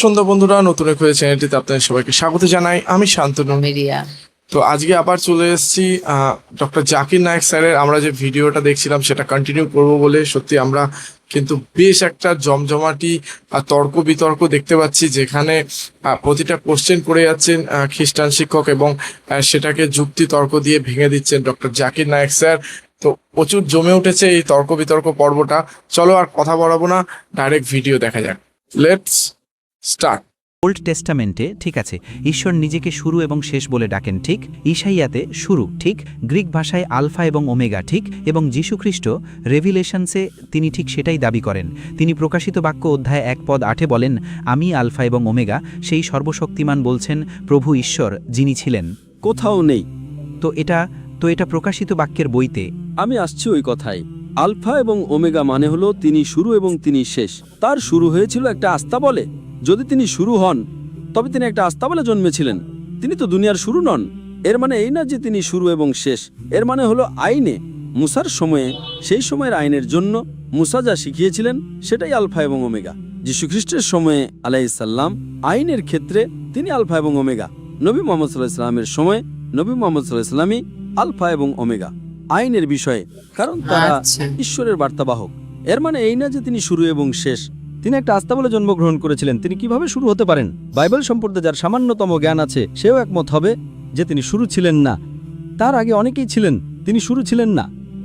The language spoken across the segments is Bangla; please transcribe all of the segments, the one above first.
সন্ধ্যা বন্ধুরা, নতুন এক হয়ে চ্যানেলটিতে আপনাদের সবাইকে স্বাগত জানাই। আমি শান্তনু। মিডিয়া। তো আজকে আবার চলে এসেছি ডক্টর জাকির নায়েক স্যারের আমরা যে ভিডিওটা দেখছিলাম সেটা কন্টিনিউ করব বলে। সত্যি আমরা কিন্তু বেশ একটা জমজমাটি তর্ক বিতর্ক দেখতে পাচ্ছি, যেখানে প্রতিটা কোশ্চেন করে যাচ্ছেন খ্রিস্টান শিক্ষক এবং সেটাকে যুক্তি তর্ক দিয়ে ভেঙে দিচ্ছেন ডক্টর জাকির নায়েক স্যার। তো প্রচুর জমে উঠেছে এই তর্ক বিতর্ক পর্বটা। চলো আর কথা বলাবো না, ডাইরেক্ট ভিডিও দেখা যাক। Let's start. ওল্ড টেস্টামেন্টে ঠিক আছে, ঈশ্বর নিজেকে শুরু এবং শেষ বলে ডাকেন, ঠিক। ঈশাইয়াতে শুরু, ঠিক। গ্রিক ভাষায় আলফা এবং ওমেগা, ঠিক। এবং যীশুখ্রিস্ট রেভিলেশনসে তিনি ঠিক সেটাই দাবি করেন। তিনি প্রকাশিত বাক্য অধ্যায় 1:8 বলেন, আমি আলফা এবং ওমেগা, সেই সর্বশক্তিমান বলছেন প্রভু ঈশ্বর যিনি ছিলেন। কোথাও নেই। তো এটা প্রকাশিত বাক্যের বইতে। আমি আসছি ওই কথায়। আলফা এবং ওমেগা মানে হলো তিনি শুরু এবং তিনি শেষ। তার শুরু হয়েছিল একটা আস্তাবলে। যদি তিনি শুরু হন তবে তিনি একটা আস্তাবলে জন্মেছিলেন। তিনি তো দুনিয়ার শুরু নন। এর মানে এই না যে তিনি শুরু এবং শেষ। এর মানে হলো আইনে মুসার সময়ে, সেই সময়ের আইনের জন্য মুসা যা শিখিয়েছিলেন সেটাই আলফা এবং ওমেগা। যীশুখ্রিস্টের সময়ে আলাইহিসসালাম আইনের ক্ষেত্রে তিনি আলফা এবং ওমেগা। নবী মুহাম্মদ সাল্লাল্লাহু আলাইহি ওয়াসাল্লামের সময়ে নবী মুহাম্মদ সাল্লাল্লাহু আলাইহি ওয়াসাল্লামই আলফা এবং ওমেগা আইনের বিষয়ে, কারণ তারা ঈশ্বরের বার্তাবাহক। এর মানে এই না যে তিনি শুরু এবং শেষ। তিনি একটা আস্তাবলে জন্মগ্রহণ করেছিলেন। তিনি কিভাবে শুরু হতে পারেন? বাইবেল সম্পর্কে যার সামান্যতম জ্ঞান আছে সেও একমত হবে যে তিনি শুরু ছিলেন না। তার আগে অনেকেই ছিলেন, তিনি শুরু ছিলেন না।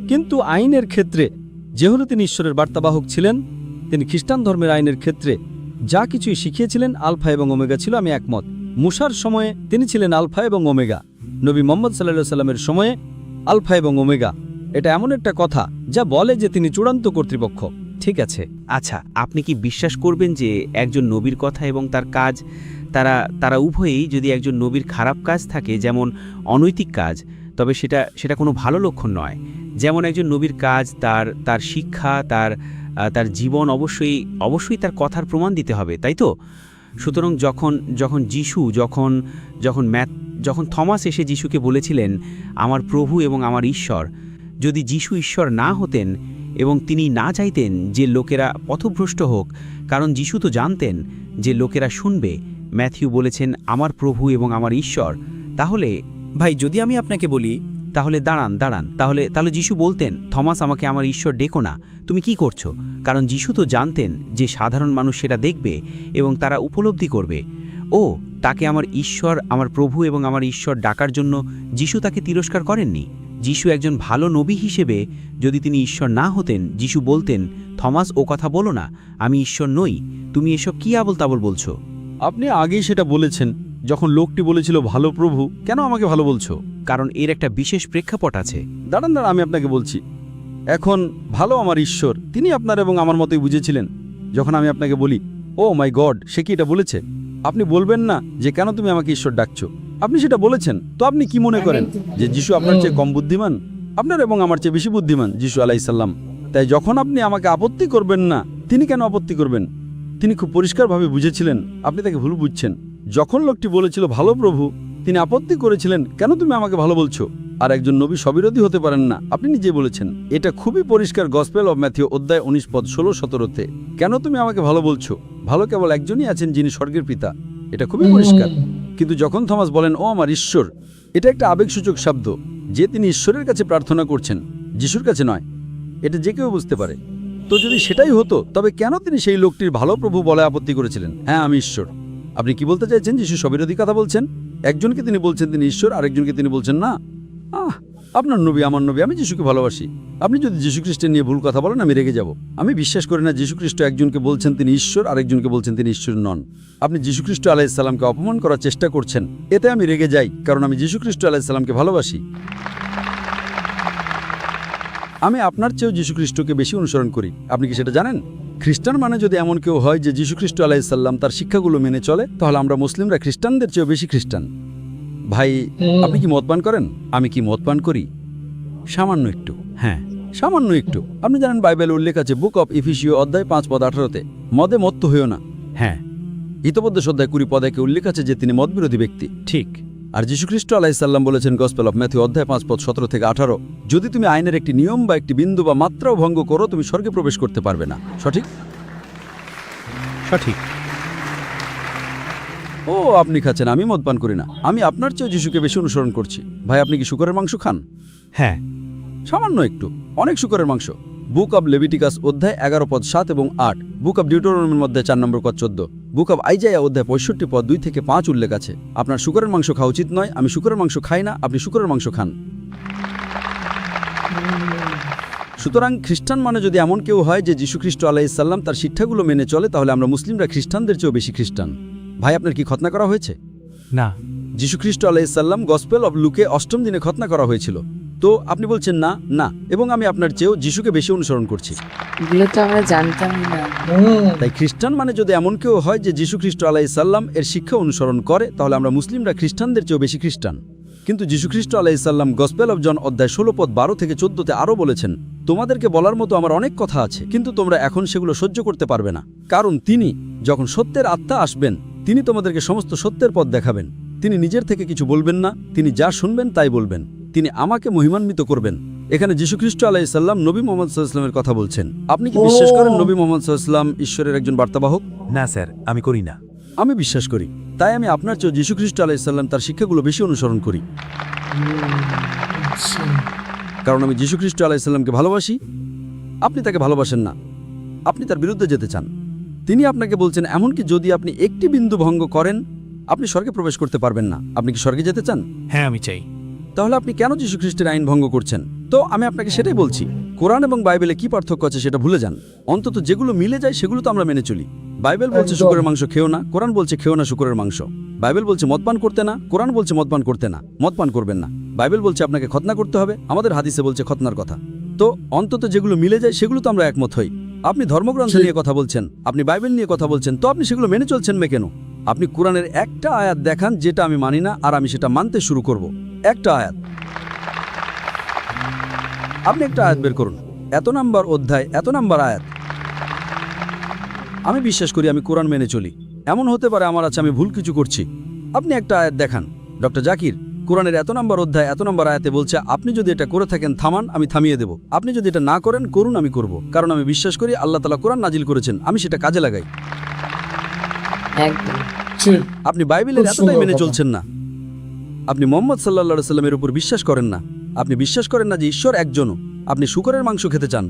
কিন্তু আইনের ক্ষেত্রে যেহেতু তিনি ঈশ্বরের বার্তাবাহক ছিলেন, তিনি খ্রিস্টান ধর্মের আইনের ক্ষেত্রে যা কিছুই শিখিয়েছিলেন আলফা এবং ওমেগা ছিল। আমি একমত। মুসার সময়ে তিনি ছিলেন আলফা এবং ওমেগা। নবী মুহাম্মদ সাল্লাল্লাহু আলাইহি ওয়াসাল্লামের সময়ে আলফা এবং ওমেগা। এটা এমন একটা কথা যা বলে যে তিনি চূড়ান্ত কর্তৃপক্ষ। ঠিক আছে, আচ্ছা, আপনি কি বিশ্বাস করবেন যে একজন নবীর কথা এবং তার কাজ, তারা উভয়েই, যদি একজন নবীর খারাপ কাজ থাকে, যেমন অনৈতিক কাজ, তবে সেটা কোনো ভালো লক্ষণ নয়। যেমন একজন নবীর কাজ, তার শিক্ষা, তার জীবন অবশ্যই তার কথার প্রমাণ দিতে হবে, তাই তো? সুতরাং যখন থমাস এসে যিশুকে বলেছিলেন আমার প্রভু এবং আমার ঈশ্বর, যদি যিশু ঈশ্বর না হতেন এবং তিনি না চাইতেন যে লোকেরা পথভ্রষ্ট হোক, কারণ যিশু তো জানতেন যে লোকেরা শুনবে, ম্যাথিউ বলেছেন আমার প্রভু এবং আমার ঈশ্বর, তাহলে ভাই যদি আমি আপনাকে বলি, তাহলে দাঁড়ান, তাহলে যিশু বলতেন থমাস আমাকে আমার ঈশ্বর ডেকো না, তুমি কি করছো? কারণ যিশু তো জানতেন যে সাধারণ মানুষ সেটা দেখবে এবং তারা উপলব্ধি করবে, ও তাকে আমার ঈশ্বর, আমার প্রভু এবং আমার ঈশ্বর ডাকার জন্য যিশু তাকে তিরস্কার করেননি। যিশু একজন ভালো নবী হিসেবে, যদি তিনি ঈশ্বর না হতেন, যিশু বলতেন থমাস ও কথা বলো না, আমি ঈশ্বর নই, তুমি এসব কি আবল তাবল বলছো? আপনি আগেই সেটা বলেছেন যখন লোকটি বলেছিল ভালো প্রভু, কেন আমাকে ভালো বলছো? কারণ এর একটা বিশেষ প্রেক্ষাপট আছে। দাঁড়ান, আমি আপনাকে বলছি। এখন ভালো আমার ঈশ্বর, তিনি আপনার এবং আমার মতোই বুঝেছিলেন। যখন আমি আপনাকে বলি ও মাই গড, সে কি এটা বলেছে? আপনি বলবেন না যে কেন তুমি আমাকে ঈশ্বর ডাকছো? আপনি সেটা বলেছেন। তো আপনি কি মনে করেন যে যিশু আপনার চেয়ে কম বুদ্ধিমান? আপনার এবং আমার চেয়ে বেশি বুদ্ধিমান যিশু আলাইহিস সালাম। তাই যখন আপনি আমাকে আপত্তি করবেন না, তিনি কেন আপত্তি করবেন? তিনি খুব পরিষ্কারভাবে বুঝেছিলেন আপনি তাকে ভুল বুঝছেন। যখন লোকটি বলেছিল ভালো প্রভু, তিনি আপত্তি করেছিলেন কেন তুমি আমাকে ভালো বলছো? আর একজন নবী স্ববিরোধী হতে পারেন না, আপনি নিজেই বলেছেন। এটা খুবই পরিষ্কার গসপেল অব ম্যাথিউ অধ্যায় 19:16-17। কেন তুমি আমাকে ভালো বলছো? ভালো কেবল একজনই আছেন যিনি স্বর্গের পিতা। এটা খুবই পরিষ্কার। কিন্তু যখন থমাস বলেন ও আমার ঈশ্বর, এটা একটা আবেগসূচক শব্দ, যে তিনি ঈশ্বরের কাছে প্রার্থনা করছেন, যিশুর কাছে নয়। এটা যে কেউ বুঝতে পারে। তো যদি সেটাই হতো, তবে কেন তিনি সেই লোকটির ভালো প্রভু বলে আপত্তি করেছিলেন? হ্যাঁ আমি ঈশ্বর। আপনি কি বলতে চাইছেন যিশু স্ববিরোধী কথা বলছেন? একজনকে তিনি বলছেন তিনি ঈশ্বর, আরেকজনকে তিনি বলছেন না। আপনার নবী আমার নবী, আমি যিশুকে ভালোবাসি। আপনি যদি যীশুখ্রিস্টের নিয়ে ভুল কথা বলেন, আমি রেগে যাব। আমি বিশ্বাস করি না যীশুখ্রিস্ট একজনকে বলছেন তিনি ঈশ্বর, আরেকজনকে বলছেন তিনি ঈশ্বর নন। আপনি যীশুখ্রিস্ট আলাইহিস সালামকে অপমান করার চেষ্টা করছেন, এতে আমি রেগে যাই, কারণ আমি যীশুখ্রিস্ট আলাইহিস সালামকে ভালোবাসি। আমি আপনার চেয়েও যীশুখ্রিস্টকে বেশি অনুসরণ করি। আপনি কি সেটা জানেন? খ্রিস্টান মানে যদি এমন কেউ হয় যে যীশুখ্রিস্ট আলাইহিস সালাম তার শিক্ষাগুলো মেনে চলে, তাহলে আমরা মুসলিমরা খ্রিস্টানদের চেয়েও বেশি খ্রিস্টান। ভাই, আপনি কি মদ পান করেন? আমি কি মদ পান করি? সামান্য একটু। হ্যাঁ, সামান্য একটু। আপনি জানেন বাইবেল উল্লেখ আছে বুক অব ইফিসিও অধ্যায় 5:18 মদে মত্ত হইও না। হ্যাঁ, হিতোপদেশ অধ্যায় 20 উল্লেখ আছে যে তিনি মদ বিরোধী ব্যক্তি। ঠিক। আর যীশুখ্রিস্ট আলাইহিস সালাম বলেছেন গসপেল অফ ম্যাথিউ অধ্যায় 5:17-18, যদি তুমি আইনের একটি নিয়ম বা একটি বিন্দু বা মাত্রাও ভঙ্গ করো, তুমি স্বর্গে প্রবেশ করতে পারবে না। সঠিক? সঠিক। ও আপনি খাচ্ছেন, আমি মদ পান করি না। আমি আপনার চেয়েও যিশুকে বেশি অনুসরণ করছি। ভাই, আপনি কি শূকরের মাংস খান? হ্যাঁ। সামান্য একটু, অনেক শূকরের মাংস। বুক অব লেভিটিকাস অধ্যায় 11 পদ 7 এবং 8, বুক অব ডিউটোরনমির মধ্যে 4 নম্বর পদ 14, বুক অব আইজাইয়া অধ্যায় 65 পদ 2 থেকে 5 উল্লেখ আছে। আপনার শূকরের মাংস খাওয়া উচিত নয়। আমি শূকরের মাংস খাই না, আপনি শূকরের মাংস খান। সুতরাং খ্রিস্টান মানে যদি এমন কেউ হয় যে যীশুখ্রিস্ট আলাইহিস সালাম তার শিক্ষাগুলো মেনে চলে, তাহলে আমরা মুসলিমরা খ্রিস্টানদের চেয়েও বেশি খ্রিস্টান। ভাই, আপনার কি খতনা করা হয়েছে? না। যীশুখ্রিস্ট আলাইহিস সালাম গসপেল অব লুকে 8ম দিনে খতনা করা হয়েছিল। তো আপনি বলছেন না, না, এবং আমি আপনার চেয়েও যিশুকে বেশি অনুসরণ করছি। এগুলো তো আমরা জানতাম না। তাই খ্রিস্টান মানে যদি এমন কেউ হয় যে যীশুখ্রিস্ট আলাইহিস সালাম এর শিক্ষা অনুসরণ করে, তাহলে আমরা মুসলিমরা খ্রিস্টানদের চেয়েও বেশি খ্রিস্টান। কিন্তু যীশুখ্রিস্ট আলাইহিস সালাম গসপেল অব জন অধ্যায় 16 পদ 12 থেকে 14তে আরও বলেছেন, তোমাদেরকে বলার মতো আমার অনেক কথা আছে, কিন্তু তোমরা এখন সেগুলো সহ্য করতে পারবে না। কারণ তিনি যখন সত্যের আত্মা আসবেন, তিনি তোমাদেরকে সমস্ত সত্যের পথ দেখাবেন। তিনি নিজের থেকে কিছু বলবেন না, তিনি যা শুনবেন তাই বলবেন। তিনি আমাকে মহিমান্বিত করবেন। এখানে যীশুখ্রিস্ট আলাইহিস সালাম নবী মুহাম্মদ সাল্লাল্লাহু আলাইহি ওয়াসাল্লামের কথা বলছেন। আপনি কি বিশ্বাস করেন নবী মুহাম্মদ সাল্লাল্লাহু আলাইহি ওয়াসাল্লাম ঈশ্বরের একজন বার্তাবাহক? না স্যার, আমি করি না। আমি বিশ্বাস করি। তাই আমি আপনার চেয়ে যীশুখ্রিস্ট আলাইহিস সালাম তার শিক্ষাগুলো বেশি অনুসরণ করি। কারণ আমি যীশুখ্রিস্ট আলাইহিস সালামকে ভালোবাসি। আপনি তাকে ভালোবাসেন না, আপনি তার বিরুদ্ধে যেতে চান। তিনি আপনাকে বলছেন এমনকি যদি আপনি একটি বিন্দু ভঙ্গ করেন, আপনি স্বর্গে প্রবেশ করতে পারবেন না। আপনি কি স্বর্গে যেতে চান? হ্যাঁ, আমি চাই। তাহলে আপনি কেন যীশুখ্রিস্টের আইন ভঙ্গ করছেন? তো আমি আপনাকে সেটাই বলছি, কোরআন এবং বাইবেলে কি পার্থক্য আছে সেটা ভুলে যান। অন্তত যেগুলো মিলে যায় সেগুলো তো আমরা মেনে চলি। বাইবেল বলছে শুকরের মাংস খেও না, কোরআন বলছে খেও না শুকরের মাংস। বাইবেল বলছে মদপান করতে না, কোরআন বলছে মদপান করতে না, মদপান করবেন না। বাইবেল বলছে আপনাকে খতনা করতে হবে, আমাদের হাদিসে বলছে খতনার কথা। তো অন্তত যেগুলো মিলে যায় সেগুলো তো আমরা একমত হই। আপনি ধর্মগ্রন্থ নিয়ে কথা বলছেন, আপনি বাইবেল নিয়ে কথা বলছেন, তো আপনি সেগুলো মেনে চলছেন কেন? আপনি কোরআনের একটা আয়াত দেখান যেটা আমি মানি না, আর আমি সেটা মানতে শুরু করব। একটা আয়াত, আপনি একটা আয়াত বের করুন, এত নাম্বার অধ্যায়, এত নাম্বার আয়াত। আমি বিশ্বাস করি আমি কোরআন মেনে চলি। এমন হতে পারে আমার আছে আমি ভুল কিছু করছি। আপনি একটা আয়াত দেখান। ডক্টর জাকির, কোরআনের এত নাম্বার অধ্যায়, এত নাম্বার আয়াতে বলছে আপনি যদি এটা করে থাকেন থামান, আমি থামিয়ে দেব। আপনি যদি এটা না করেন করুন, আমি করব। কারণ আমি বিশ্বাস করি আল্লাহ তাআলা কোরআন নাজিল করেছেন, আমি সেটা কাজে লাগাই। একদম ঠিক। আপনি বাইবেলের খুব এতটাই সুন্দর মেনে কথা। চলছেন না। আপনি মুহাম্মদ সাল্লাল্লাহু আলাইহি সাল্লামের উপর বিশ্বাস করেন না। আপনি বিশ্বাস করেন না যে ঈশ্বর একজনও। আপনি শূকরের মাংস খেতে চান,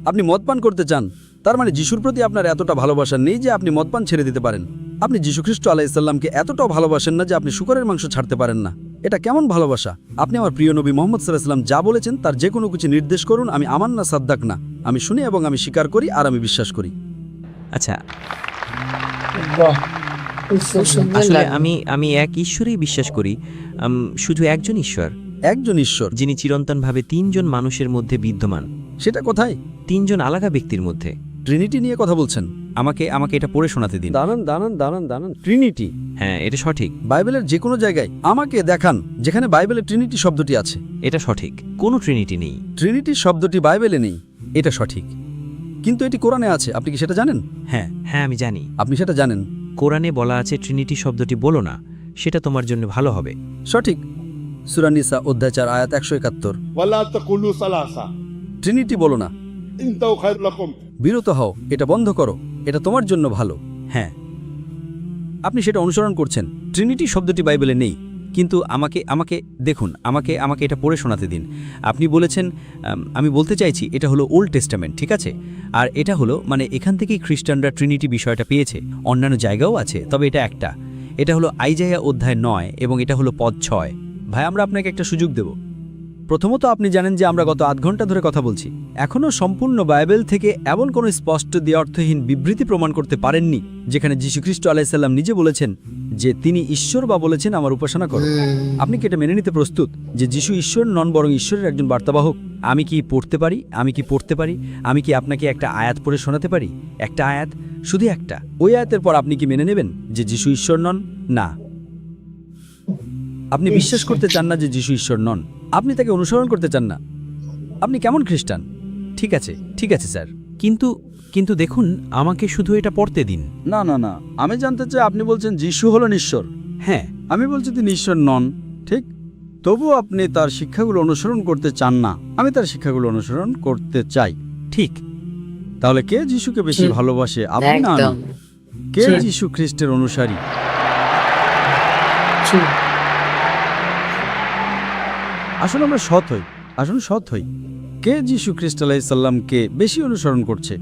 আপনি মদপান করতে চান। তার মানে যিশুর প্রতি আপনার এতটা ভালোবাসা নেই যে আপনি মদপান ছেড়ে দিতে পারেন। আপনি যীশুখ্রিস্ট আলাইহিস সালামকে এতটাও ভালোবাসেন না যে আপনি শূকরের মাংস ছাড়তে পারেন না। এটা কেমন ভালোবাসা? আপনি আমার প্রিয় নবী মুহাম্মদ সাল্লাল্লাহু আলাইহি ওয়াসাল্লাম যা বলেছেন তার যে কোনো কিছু নির্দেশ করুন, আমি আমান না সাদ্দাক না, আমি শুনি এবং আমি স্বীকার করি আর আমি বিশ্বাস করি। আচ্ছা, বাহ, খুব খুব সুন্দর। সুন্দর আসলে লাগলো। আমি এক ঈশ্বরেই বিশ্বাস করি। শুধু একজন ঈশ্বর, একজন ঈশ্বর, যিনি চিরন্তনভাবে 3 জন মানুষের মধ্যে বিদ্যমান, সেটা কোথায়? 3 জন আলাদা ব্যক্তির মধ্যে। ট্রিনিটি নিয়ে কথা বলছেন? আমাকে এটা পড়ে শোনাতে দিন। দাঁড়ান, ট্রিনিটি হ্যাঁ, এটা সঠিক। বাইবেলের যে কোনো জায়গায় আমাকে দেখান যেখানে বাইবেলে ট্রিনিটি শব্দটি আছে। এটা সঠিক, কোনো ট্রিনিটি নেই। ট্রিনিটি শব্দটি বাইবেলে নেই, এটা সঠিক, কিন্তু এটি কোরআনে আছে। আপনি কি সেটা জানেন? হ্যাঁ, আমি জানি। আপনি সেটা জানেন? কোরআনে বলা আছে ট্রিনিটি শব্দটি বলো না, সেটা তোমার জন্য ভালো হবে। সঠিক। সূরা নিসা অধ্যায় 4 আয়াত 171। ولا تقولوا ثلاثة ট্রিনিটি বলো না, انتهوا خير لكم বিরত হও, এটা বন্ধ করো, এটা তোমার জন্য ভালো। হ্যাঁ, আপনি সেটা অনুসরণ করছেন। ট্রিনিটি শব্দটি বাইবেলে নেই, কিন্তু আমাকে দেখুন, আমাকে এটা পড়ে শোনাতে দিন। আপনি বলেছেন, আমি বলতে চাইছি এটা হলো ওল্ড টেস্টামেন্ট, ঠিক আছে? আর এটা হলো মানে এখান থেকেই খ্রিস্টানরা ট্রিনিটি বিষয়টা পেয়েছে। অন্যান্য জায়গাও আছে, তবে এটা হলো আইজাইয়া অধ্যায় 9 এবং এটা হলো পদ 6। ভাই, আমরা আপনাকে একটা সুযোগ দেব। প্রথমত আপনি জানেন যে আমরা গত 8 ঘন্টা ধরে কথা বলছি, এখনও সম্পূর্ণ বাইবেল থেকে এমন কোনো স্পষ্ট দিয়ে অর্থহীন বিবৃতি প্রমাণ করতে পারেননি যেখানে যীশুখ্রিস্ট আলাইহিস সালাম নিজে বলেছেন যে তিনি ঈশ্বর বা বলেছেন আমার উপাসনা করো। আপনি কি এটা মেনে নিতে প্রস্তুত যে যিশু ঈশ্বর নন, বরং ঈশ্বরের একজন বার্তাবাহক? আমি কি পড়তে পারি? আমি কি আপনাকে একটা আয়াত পড়ে শোনাতে পারি? একটা আয়াত, শুধু একটা। ওই আয়াতের পর আপনি কি মেনে নেবেন যে যিশু ঈশ্বর নন? না, আপনি বিশ্বাস করতে চান না যে যিশু ঈশ্বর নন, আপনি তাকে অনুসরণ করতে চান না। আপনি কেমন খ্রিস্টান? ঠিক আছে স্যার, কিন্তু দেখুন, আমাকে শুধু এটা পড়তে দিন। না, আমি জানতে চাই আপনি বলছেন যিশু হলেন ঈশ্বর। হ্যাঁ, আমি বলছি তিনি ঈশ্বর নন, ঠিক? তবুও আপনি তার শিক্ষাগুলো অনুসরণ করতে চান না। আমি তার শিক্ষাগুলো অনুসরণ করতে চাই। ঠিক। তাহলে কে যিশুকে বেশি ভালোবাসে, আপনি না আমি? একদম কে ঠিক। যিশু খ্রিস্টের অনুসারী? কিছু? আসুন আমরা সৎ হই, আসুন সৎ হই। কে যীশু খ্রিস্ট আলাইহিসসালামকে বেশি অনুসরণ করছে?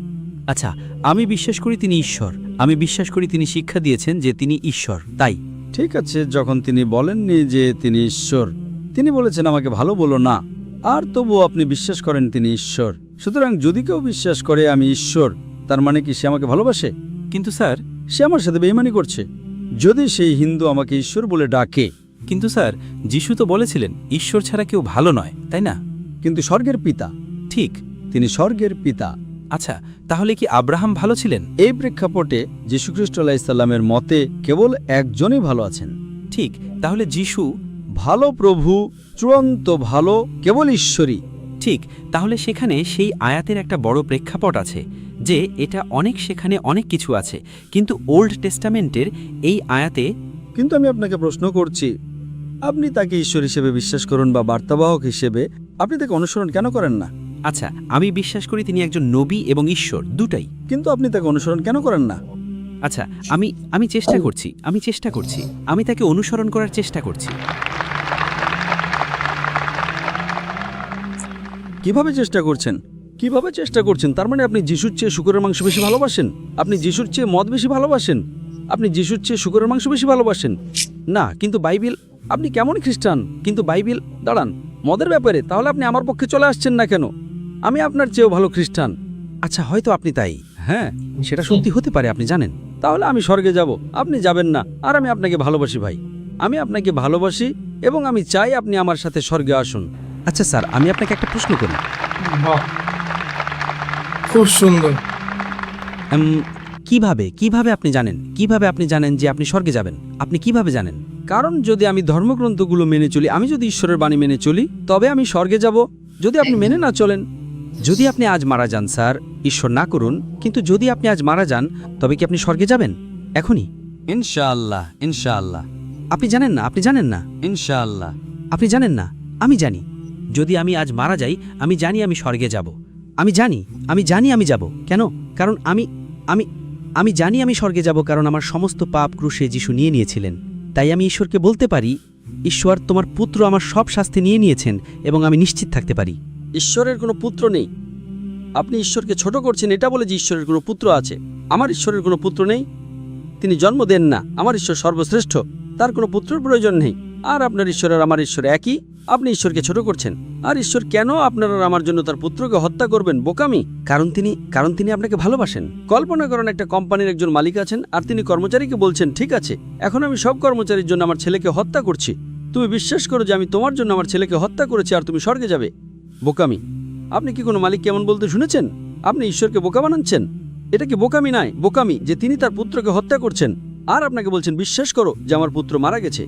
আচ্ছা, আমি বিশ্বাস করি তিনি ঈশ্বর। আমি বিশ্বাস করি তিনি শিক্ষা দিয়েছেন যে তিনি ঈশ্বর, তাই। ঠিক আছে, যখন তিনি বলেননি যে তিনি ঈশ্বর, তিনি বলেছেন আমাকে ভালো বলো না, আর তবুও আপনি বিশ্বাস করেন তিনি ঈশ্বর। সুতরাং যদি কেউ বিশ্বাস করে আমি ঈশ্বর, তার মানে কি সে আমাকে ভালোবাসে? কিন্তু স্যার, সে আমার সাথে বেঈমানি করছে। যদি সেই হিন্দু আমাকে ঈশ্বর বলে ডাকে, কিন্তু স্যার, যিশু তো বলেছিলেন ঈশ্বর ছাড়া কেউ ভালো নয়, তাই না? কিন্তু স্বর্গের পিতা, ঠিক। তিনি স্বর্গের পিতা। আচ্ছা, তাহলে কি আব্রাহাম ভালো ছিলেন? এই প্রেক্ষাপটে যীশুখ্রিস্ট আলাইহিসসালামের মতে কেবল একজনই ভালো আছেন। ঠিক, তাহলে যিশু ভালো প্রভু, চূড়ান্ত ভালো, কেবল ঈশ্বরই। ঠিক, তাহলে সেখানে সেই আয়াতের একটা বড় প্রেক্ষাপট আছে যে এটা অনেক, সেখানে অনেক কিছু আছে, কিন্তু ওল্ড টেস্টামেন্টের এই আয়াতে। কিন্তু আমি আপনাকে প্রশ্ন করছি, আপনি তাকে ঈশ্বর হিসেবে বিশ্বাস করুন বা বার্তাবাহক হিসেবে, আপনি তাকে অনুসরণ কেন করেন না? আচ্ছা, আমি বিশ্বাস করি তিনি একজন নবী এবং ঈশ্বর, দুটাই। কিন্তু আপনি তাকে অনুসরণ কেন করেন না? আচ্ছা, আমি চেষ্টা করছি, আমি তাকে অনুসরণ করার চেষ্টা করছি। কিভাবে চেষ্টা করছেন? কিভাবে চেষ্টা করছেন? তার মানে আপনি যিশুর চেয়ে শূকরের মাংস বেশি ভালোবাসেন? আপনি যিশুর চেয়ে মদ বেশি ভালোবাসেন? আপনি যিশুর চেয়ে শূকরের মাংস বেশি ভালোবাসেন? না, কিন্তু বাইবেল, আপনি কেমন খ্রিস্টান? কিন্তু বাইবেল, দাঁড়ান, মদের ব্যাপারে তাহলে আপনি আমার পক্ষে চলে আসছেন না কেন? আমি আপনার চেয়েও ভালো খ্রিস্টান। আচ্ছা, হয়তো আপনি তাই। হ্যাঁ, সেটা সত্যি হতে পারে, আপনি জানেন। তাহলে আমি স্বর্গে যাব, আপনি যাবেন না। আর আমি আপনাকে ভালোবাসি ভাই, আমি আপনাকে ভালোবাসি এবং আমি চাই আপনি আমার সাথে স্বর্গে আসুন। আচ্ছা স্যার, আমি আপনাকে একটা প্রশ্ন করি। বাহ, খুব সুন্দর। কিভাবে আপনি জানেন? কিভাবে আপনি জানেন যে আপনি স্বর্গে যাবেন? আপনি কিভাবে জানেন? কারণ যদি আমি ধর্মগ্রন্থগুলো মেনে চলি, আমি যদি ঈশ্বরের বাণী মেনে চলি, তবে আমি স্বর্গে যাব। যদি আপনি মেনে না চলেন, যদি আপনি আজ মারা যান স্যার, ঈশ্বর না করুন, কিন্তু যদি আপনি আজ মারা যান, তবে কি আপনি স্বর্গে যাবেন এখনই? ইনশাআল্লাহ, ইনশাআল্লাহ, আপনি জানেন না, আপনি জানেন না, ইনশাআল্লাহ। আপনি জানেন না। আমি জানি, যদি আমি আজ মারা যাই, আমি জানি আমি স্বর্গে যাব। আমি জানি আমি যাব। কেন? কারণ আমি জানি আমি স্বর্গে যাব, কারণ আমার সমস্ত পাপ ক্রুশে যিশু নিয়ে নিয়েছিলেন। তাই আমি ঈশ্বরকে বলতে পারি, ঈশ্বর, তোমার পুত্র আমার সব শাস্তি নিয়ে নিয়েছেন, এবং আমি নিশ্চিত থাকতে পারি। ঈশ্বরের কোনো পুত্র নেই। আপনি ঈশ্বরকে ছোট করছেন এটা বলে যে ঈশ্বরের কোনো পুত্র আছে। আমার ঈশ্বরের কোনো পুত্র নেই, তিনি জন্ম দেন না। আমার ঈশ্বর সর্বশ্রেষ্ঠ, তার কোনো পুত্রের প্রয়োজন নেই। আর আপনার ঈশ্বর আর আমার ঈশ্বর একই। আপনি ঈশ্বরকে ছোট করছেন। আর ঈশ্বর কেন আপনার আর আমার জন্য তার পুত্রকে হত্যা করবেন? বোকামি। কারণ তিনি আপনাকে ভালোবাসেন। কল্পনা করেন একটা কোম্পানির একজন মালিক আছেন, আর তিনি কর্মচারীকে বলছেন, ঠিক আছে, এখন আমি সব কর্মচারীর জন্য আমার ছেলেকে হত্যা করছি। তুমি বিশ্বাস করো যে আমি তোমার জন্য আমার ছেলেকে হত্যা করেছি, আর তুমি স্বর্গে যাবে? বোকামি। আপনি কি কোনো মালিক কেমন বলতে শুনেছেন? আপনি ঈশ্বরকে বোকা বানাচ্ছেন। এটা কি বোকামি নয়? বোকামি যে তিনি তার পুত্রকে হত্যা করছেন, আর আপনাকে বলছেন বিশ্বাস করো যে আমার পুত্র মারা গেছে।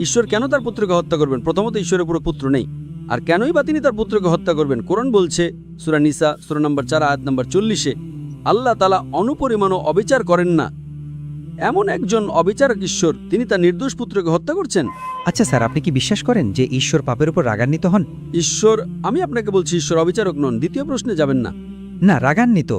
ঈশ্বর কেন তার পুত্রকে হত্যা করবেন? প্রথমত, ঈশ্বরের পুরো পুত্র নেই। আর কেনই বা তিনি তার পুত্রকে হত্যা করবেন? কোরআন বলছে, সূরা নিসা সূরা নম্বর 4 আয়াত নম্বর 40, আল্লাহ তাআলা অনুপরিমাণও অবিচার করেন না। এমন একজন অবিচারক ঈশ্বর, তিনি তার নির্দোষ পুত্রকে হত্যা করছেন। আচ্ছা স্যার, আপনি কি বিশ্বাস করেন যে ঈশ্বর পাপের উপর রাগান্বিত হন? ঈশ্বর, আমি আপনাকে বলছি, ঈশ্বর অবিচারক নন। দ্বিতীয় প্রশ্নে যাবেন না। না, রাগান্বিত।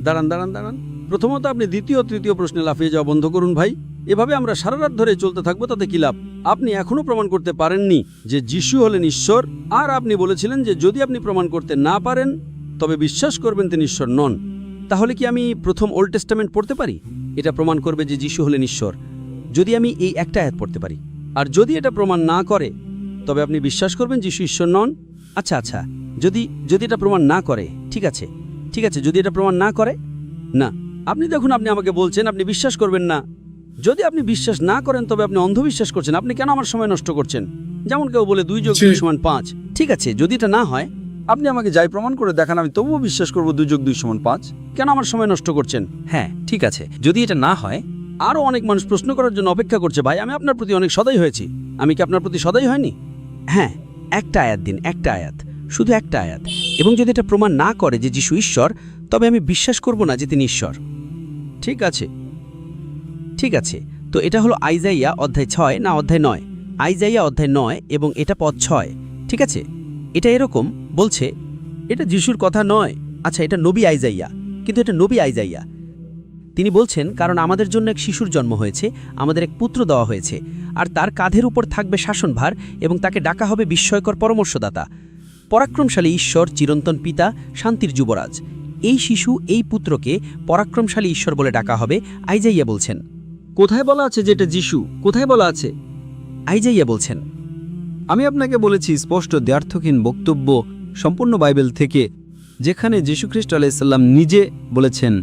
দাঁড়ান। প্রথমত আপনি দ্বিতীয় তৃতীয় প্রশ্নে লাফিয়ে যাওয়া বন্ধ করুন ভাই। এভাবে আমরা সারা রাত ধরে চলতে থাকবো, তাতে কি লাভ? আপনি এখনো প্রমাণ করতে পারেননি যে যিশু হলেন ঈশ্বর, আর আপনি বলেছিলেন যে যদি আপনি প্রমাণ করতে না পারেন তবে বিশ্বাস করবেন তিনি ঈশ্বর নন। তাহলে কি আমি প্রথম ওল্ড টেস্টামেন্ট পড়তে পারি? এটা প্রমাণ করবে যে যিশু হলেন ঈশ্বর, যদি আমি এই একটা আয়াত পড়তে পারি। আর যদি এটা প্রমাণ না করে, তবে আপনি বিশ্বাস করবেন যিশু ঈশ্বর নন? আচ্ছা, যদি এটা প্রমাণ না করে, ঠিক আছে, যদি এটা প্রমাণ না করে। না, আপনি দেখুন, আপনি আমাকে বলছেন আপনি বিশ্বাস করবেন না। যদি আপনি বিশ্বাস না করেন, তবে আপনি অন্ধবিশ্বাস করছেন। আপনি কেন আমার সময় নষ্ট করছেন? যেমন কেউ বলে 2 যোগ 2 সমান 5। ঠিক আছে, যদি এটা না হয়, আপনি আমাকে যাই প্রমাণ করে দেখান, আমি তবুও বিশ্বাস করব 2 যোগ 2 সমান 5। কেন আমার সময় নষ্ট করছেন? হ্যাঁ, ঠিক আছে, যদি এটা না হয়। আরও অনেক মানুষ প্রশ্ন করার জন্য অপেক্ষা করছে। ভাই, আমি আপনার প্রতি অনেক সদয় হয়েছি। আমি কি আপনার প্রতি সদয় হয়নি? হ্যাঁ, একটা আয়াত দিন, একটা আয়াত, শুধু একটা আয়াত। এবং যদি এটা প্রমাণ না করে যে যিশু ঈশ্বর, তবে আমি বিশ্বাস করব না যে তিনি ঈশ্বর। ঠিক আছে, তো এটা হলো আইজাইয়া অধ্যায় 6 না অধ্যায় 9? আইজাইয়া অধ্যায় 9 এবং এটা পদ 6। ঠিক আছে, এটা এরকম বলছে, এটা যিশুর কথা নয়। আচ্ছা, এটা নবী আইজাইয়া, কিন্তু এটা নবী আইজাইয়া। তিনি বলছেন, কারণ আমাদের জন্য এক শিশুর জন্ম হয়েছে, আমাদের এক পুত্র দেওয়া হয়েছে, আর তার কাঁধের উপর থাকবে শাসনভার, এবং তাকে ডাকা হবে বিস্ময়কর পরামর্শদাতা, পরাক্রমশালী ঈশ্বর, চিরন্তন পিতা, শান্তির যুবরাজ। এই শিশু, এই পুত্রকে পরাক্রমশালী ঈশ্বর বলে ডাকা হবে, আইজাইয়া বলছেন। কোথায় বলা আছে যেটা যিশু? কোথায় বলা আছে? আইজাইয়া বলছেন, আমি আপনাকে বলেছি স্পষ্ট দ্ব্যর্থহীন বক্তব্য সম্পূর্ণ বাইবেল থেকে, যেখানে যীশুখ্রিস্ট আলাইসাল্লাম নিজে বলেছেন।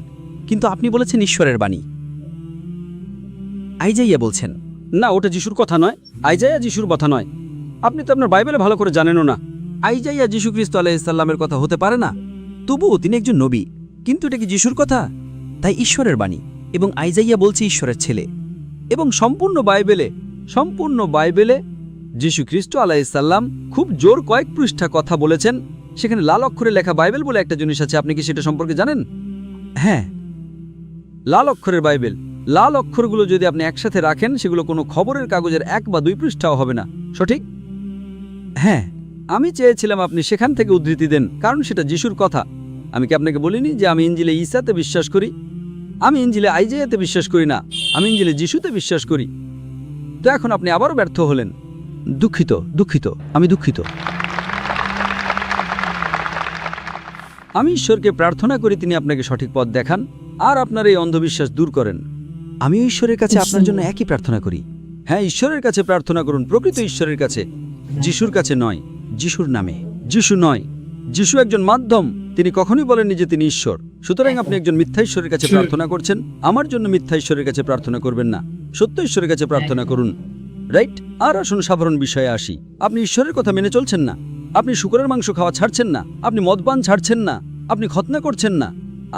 কিন্তু আপনি বলেছেন ঈশ্বরের বাণী। আইজাইয়া বলছেন, না, ওটা যিশুর কথা নয়, আইজাইয়া যিশুর কথা নয়। আপনি তো আপনার বাইবেলে ভালো করে জানেনও না। আইজাইয়া যীশুখ্রিস্ট আলাইসাল্লামের কথা হতে পারে না। তবুও তিনি একজন নবী, কিন্তু এটা কি যিশুর কথা? তাই ঈশ্বরের বাণী, এবং আইজাইয়া বলছে ঈশ্বরের ছেলে। এবং সম্পূর্ণ বাইবেলে যীশুখ্রিস্ট আলাইসাল্লাম খুব জোর কয়েক পৃষ্ঠা কথা বলেছেন। সেখানে লাল অক্ষরে লেখা বাইবেল বলে একটা জিনিস আছে, আপনি কি সেটা সম্পর্কে জানেন? হ্যাঁ, লাল অক্ষরের বাইবেল। লাল অক্ষরগুলো যদি আপনি একসাথে রাখেন, সেগুলো কোনো খবরের কাগজের 1 বা 2 পৃষ্ঠাও হবে না, সঠিক? হ্যাঁ, আমি চেয়েছিলাম আপনি সেখান থেকে উদ্ধৃতি দেন, কারণ সেটা যিশুর কথা। আমি কি আপনাকে বলিনি যে আমি ইঞ্জিলে ঈসাতে বিশ্বাস করি? আমি ইঞ্জিলে আইজাইয়াতে বিশ্বাস করি না, আমি ইঞ্জিলে যিশুতে বিশ্বাস করি। তো এখন আপনি আবারও ব্যর্থ হলেন। দুঃখিত, আমি দুঃখিত। আমি ঈশ্বরকে প্রার্থনা করি তিনি আপনাকে সঠিক পথ দেখান আর আপনার এই অন্ধবিশ্বাস দূর করেন। আমিও ঈশ্বরের কাছে আপনার জন্য একই প্রার্থনা করি। হ্যাঁ, ঈশ্বরের কাছে প্রার্থনা করুন, প্রকৃত ঈশ্বরের কাছে, যিশুর কাছে নয়। যিশুর নামে। যিশু নয়, যিশু একজন মাধ্যম, তিনি কখনোই বলেননি যে তিনি ঈশ্বর। সুতরাং আপনি একজন মিথ্যা ঈশ্বরের কাছে প্রার্থনা করছেন। আমার জন্য মিথ্যা ঈশ্বরের কাছে প্রার্থনা করবেন না, সত্য ঈশ্বরের কাছে প্রার্থনা করুন। রাইট? আর আসুন সাধারণ বিষয়ে আসি। আপনি ঈশ্বরের কথা মেনে চলছেন না, আপনি শূকরের মাংস খাওয়া ছাড়ছেন না, আপনি মদপান ছাড়ছেন না, আপনি খতনা করছেন না,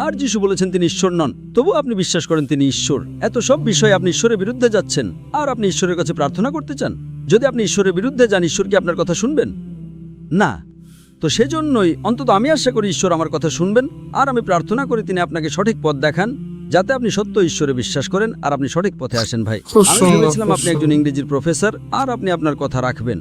আর যিশু বলেছেন তিনি ঈশ্বর নন, তবু আপনি বিশ্বাস করেন তিনি ঈশ্বর। এত সব বিষয়ে আপনি ঈশ্বরের বিরুদ্ধে যাচ্ছেন, আর আপনি ঈশ্বরের কাছে প্রার্থনা করতে চান। যদি আপনি ঈশ্বরের বিরুদ্ধে যান, ঈশ্বর কি আপনার কথা শুনবেন? না। তো সেজন্যই অন্তত আমি আশা করি ঈশ্বর আমার কথা শুনবেন, আর আমি প্রার্থনা করি তিনি আপনাকে সঠিক পথ দেখান, যাতে আপনি সত্য ঈশ্বরে বিশ্বাস করেন আর আপনি সঠিক পথে আসেন। ভাই, খুব আমি সুন্দর, ভেবেছিলাম খুব আপনি একজন ইংরেজির প্রফেসর আর আপনি আপনার কথা রাখবেন।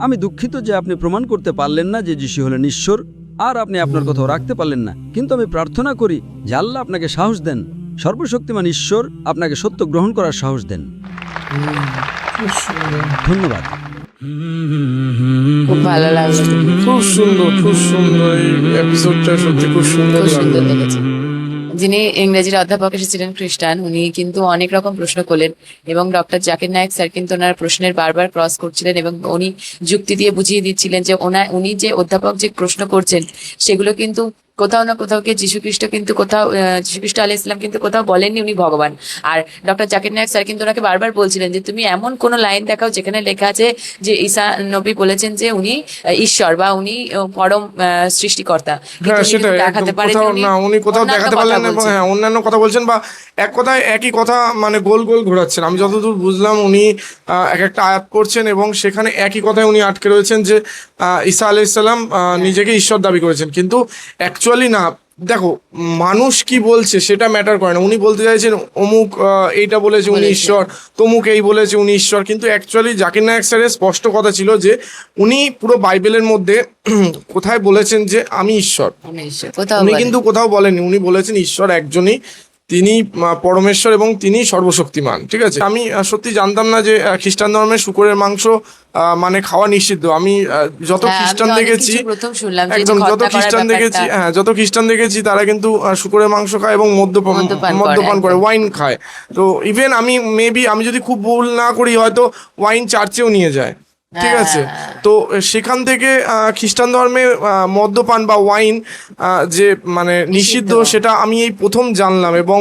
আমি দুঃখিত যে আপনি প্রমাণ করতে পারলেন না যে যিশু হলেন ঈশ্বর, আর আপনি আপনার কথাও রাখতে পারলেন না। কিন্তু আমি প্রার্থনা করি যে আল্লাহ আপনাকে সাহস দেন, সর্বশক্তিমান ঈশ্বর আপনাকে সত্য গ্রহণ করার সাহস দেন। ধন্যবাদ। খুব ভালো লাগলো, খুব সুন্দর এই এপিসোডটা, সত্যি খুব সুন্দর খুব সুন্দর লাগলো। লেগেছে। যিনি ইংরেজির অধ্যাপক এসেছিলেন খ্রিস্টান, উনি কিন্তু অনেক রকম প্রশ্ন করলেন, এবং ডক্টর জাকির নায়েক স্যার কিন্তু ওনার প্রশ্নের বারবার ক্রস করছিলেন, এবং উনি যুক্তি দিয়ে বুঝিয়ে দিচ্ছিলেন যে উনি যে অধ্যাপক যে প্রশ্ন করছেন সেগুলো কিন্তু কোথাও না কোথাও গিয়ে যীশুখ্রিস্ট কিন্তু কোথাও যীশুখ্রিস্ট আলাইহিস সালাম কিন্তু কোথাও বলেননি উনি ভগবান। আর ডক্টর জাকির নায়েক স্যার কিন্তু ওনাকে বারবার বলছিলেন যে তুমি এমন কোনো লাইন দেখাও যেখানে লেখা আছে যে ঈসা নবী বলেছেন যে উনি ঈশ্বর বা উনি পরম সৃষ্টিকর্তা, কিন্তু হ্যাঁ, উনি সেটা কিন্তু দেখাতে পারেন উনি কোথাও অন্যান্য দেখাতে কথা পারলেন না, এবং বলছেন। হ্যাঁ, অন্যান্য কথা বলছেন, বা এক কথায় একই কথা মানে গোল গোল ঘোরাচ্ছেন। আমি যতদূর বুঝলাম উনি এক একটা আয়াত করছেন এবং সেখানে একই কথায় উনি আটকে রয়েছেন যে ঈসা আলাইহিস সালাম নিজেকে ঈশ্বর দাবি করেছেন, কিন্তু অ্যাকচুয়ালি না। দেখো, মানুষ কি বলছে সেটা ম্যাটার করে না। উনি বলতে চাইছেন অমুক এইটা বলেছে উনি ঈশ্বর, তমুক এই বলেছে উনি ঈশ্বর, কিন্তু অ্যাকচুয়ালি জাকির নায়েক স্যারের স্পষ্ট কথা ছিল যে উনি পুরো বাইবেলের মধ্যে কোথায় বলেছেন যে আমি ঈশ্বর, কোথাও উনি বলেন। কিন্তু কোথাও বলেননি। উনি বলেছেন ঈশ্বর একজনই, তিনি পরমেশ্বর এবং তিনি সর্বশক্তিমান। ঠিক আছে, আমি সত্যি জানতাম না যে খ্রিস্টান ধর্মে শূকরের মাংস মানে খাওয়া নিষিদ্ধ। আমি যত হ্যাঁ, খ্রিস্টান আমি তো অনেক দেখেছি, কিছু প্রথম শুনলাম যে একদম খতনা যত করার খ্রিস্টান দেখেছি, ব্যাপারটা। হ্যাঁ, যত খ্রিস্টান দেখেছি তারা কিন্তু শূকরের মাংস খায় এবং মদ্যপান করে, একদম। ওয়াইন খায়। তো ইভেন আমি মেবি, আমি যদি খুব ভুল না করি, হয়তো ওয়াইন চার্চেও নিয়ে যায়। ঠিক আছে, তো সেখান থেকে খ্রিস্টান ধর্মে মদ্যপান বা ওয়াইন যে মানে নিষিদ্ধ, সেটা আমি এই প্রথম জানলাম, এবং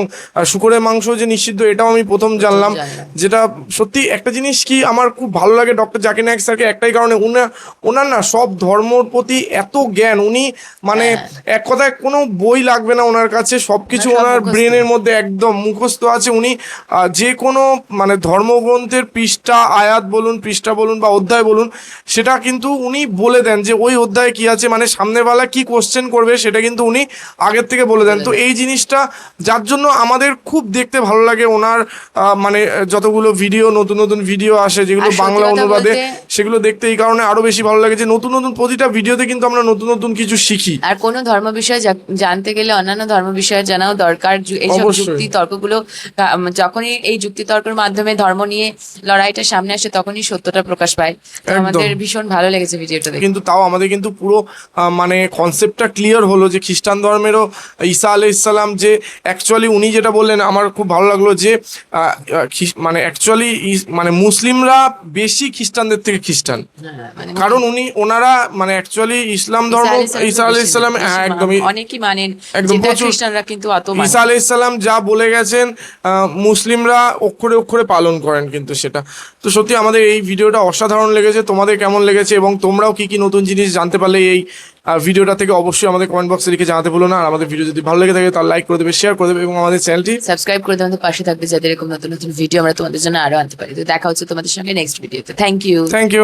শূকরের মাংস যে নিষিদ্ধ এটাও আমি প্রথম জানলাম। যেটা সত্যি একটা জিনিস কি আমার খুব ভালো লাগে ডক্টর জাকির নায়েক স্যারকে, একটাই কারণে ওনার না সব ধর্মর প্রতি এত জ্ঞান। উনি মানে এক কথায় কোনো বই লাগবে না ওনার কাছে, সবকিছু সব ওনার মুখস্থ। ব্রেনের মধ্যে একদম মুখস্থ আছে। উনি যে কোনো মানে ধর্মগ্রন্থের পৃষ্ঠা আয়াত বলুন, পৃষ্ঠা বলুন বা অধ্যায় অধ্যায় বলুন, সেটা কিন্তু উনি বলে দেন যে ওই অধ্যায়ে কি আছে, মানে সামনের বেলা কি কোশ্চেন করবে সেটা কিন্তু উনি আগের থেকে বলে দেন। তো এই জিনিসটা যার জন্য আমাদের খুব দেখতে ভালো লাগে ওনার মানে যতগুলো ভিডিও, নতুন নতুন ভিডিও আসে যেগুলো আর সত্যি বাংলা কথা অনুবাদে, বলতে- সেগুলো দেখতে এই কারণে আরো বেশি ভালো লাগে যে নতুন নতুন প্রতিটা ভিডিওতে কিন্তু আমরা নতুন নতুন কিছু শিখি। আর কোনো ধর্ম বিষয়ে জানতে গেলে অন্যান্য ধর্ম বিষয়ে জানাও দরকার। এইসব অবশ্যই। যুক্তি তর্কগুলো যখনই এই যুক্তি তর্কের মাধ্যমে ধর্ম নিয়ে লড়াইটা সামনে আসে তখনই সত্যটা প্রকাশ পায়। তো একদম। আমাদের ভীষণ ভালো লেগেছে ভিডিওটা দেখে। কিন্তু তাও আমাদের কিন্তু পুরো মানে কনসেপ্টটা ক্লিয়ার হলো যে খ্রিস্টান ধর্মেরও ঈসা আলাইহিসসালাম যে অ্যাকচুয়ালি উনি যেটা বললেন আমার খুব ভালো লাগলো যে মানে অ্যাকচুয়ালি মানে মুসলিমরা বেশি খ্রিস্টানদের থেকে খ্রিস্টান, হ্যাঁ, মানে কারণ ওনারা মানে অ্যাকচুয়ালি ইসলাম ধর্ম ঈসা আলাইহিসসালাম একদমই অনেকই মানেন, একদম যেটা প্রচুর। খ্রিস্টানরা কিন্তু অত মানে ঈসা আলাইহিসসালাম যা বলে গেছেন মুসলিমরা অক্ষরে অক্ষরে পালন করেন কিন্তু সেটা। তো সত্যি আমাদের এই ভিডিওটা অসাধারণ লেগেছে। তোমাদের কেমন লেগেছে এবং তোমরাও কি কি নতুন জিনিস জানতে পারলে এই ভিডিওটা থেকে অবশ্যই আমাদের কমেন্ট বক্সে লিখে জানাতে ভুলো না। আর আমাদের ভিডিও যদি ভালো লেগে থাকে তাহলে লাইক করে দেবে, শেয়ার করে দেবে এবং আমাদের চ্যানেলটি সাবস্ক্রাইব করে তোমাদের পাশে থাকবে, যাতে এরকম নতুন নতুন ভিডিও আমরা তোমাদের জন্য আরো আনতে পারি। তো দেখা হচ্ছে তোমাদের সঙ্গে নেক্সট ভিডিওতে। Thank you. Thank you.